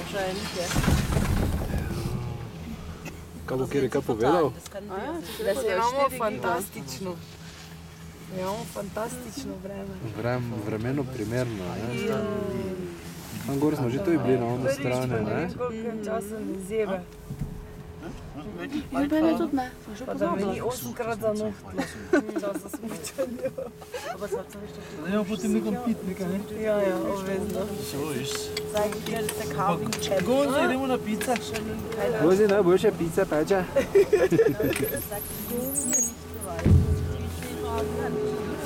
wahrscheinlich, ja. Kaj bo kjer kaj povedal? Da se imamo fantastično. Imamo fantastično vreme. Vremeno primerno, ne? Tam gor smo že tudi bili na ono strane, ne? Koliko časa ne zebe. Ja, mene tudi ne. Sem že Pa da pozabila. meni 8-krat za nohtlo. Časa sem počela. Da imamo potem nekom pitnika, ne? Ja, obvezno. So ist. Sag ich dir, das ist der Carving-Chat. Gonzo, idemo na pica. Vozi najboljše pice peče.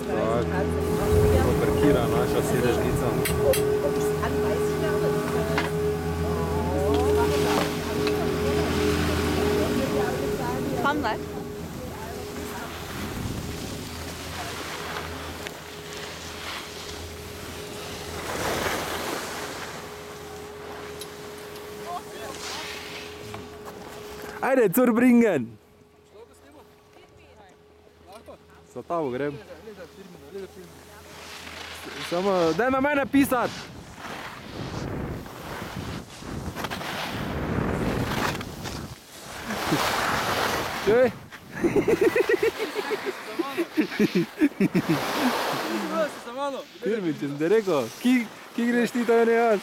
Tako, parkira naša sedežnica. Kam zdaj? Ajde, Zurbringen! Za tabo grem. Samo, daj na mene pisat! Čuj? Firmič, sem te rekel, ki greš ti, to je ne jaz.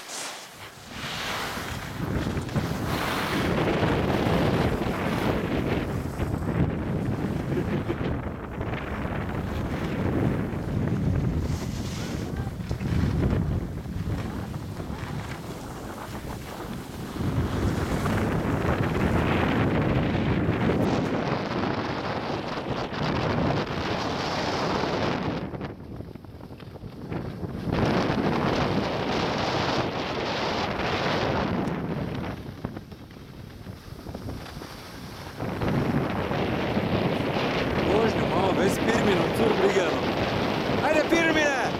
Ves Pirmin od Zurbrigeno. Ajde Pirmine!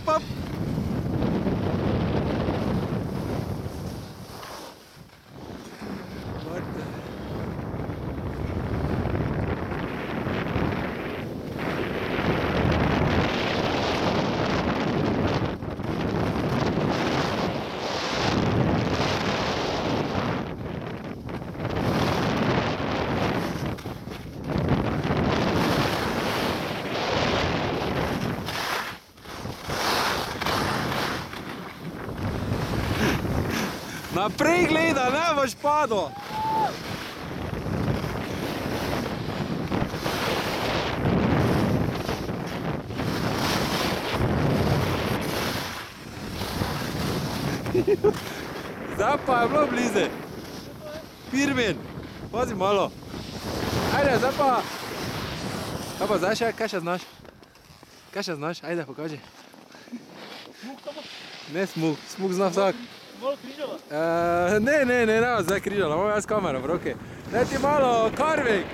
Hop! Naprej gleda, ne boš padel! Zdaj pa je bilo blizu. Pirmin, pazi malo. Ajde, zdaj pa. Kaj pa zdaj še, kaj še znaš? Kaj še znaš? Ajde, pokaži. Ne smuk, smuk zna vsak. Malo križala? Ne, zdaj križala, imam jaz kamero v roki. Daj ti malo carving.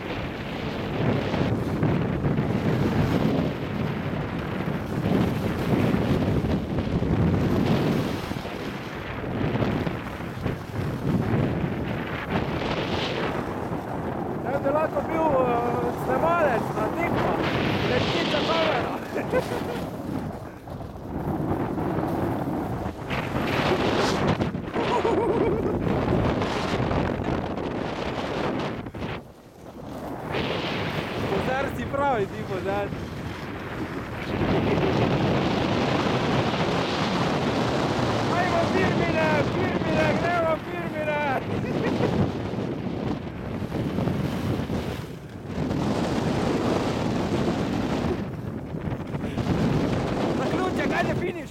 Da bi lahko bil snemalec na tekma, letica kamera. Pozar si pravi, ti pozar. Ajmo Pirmine, gremo Pirmine! Zaključek, ajde finiš!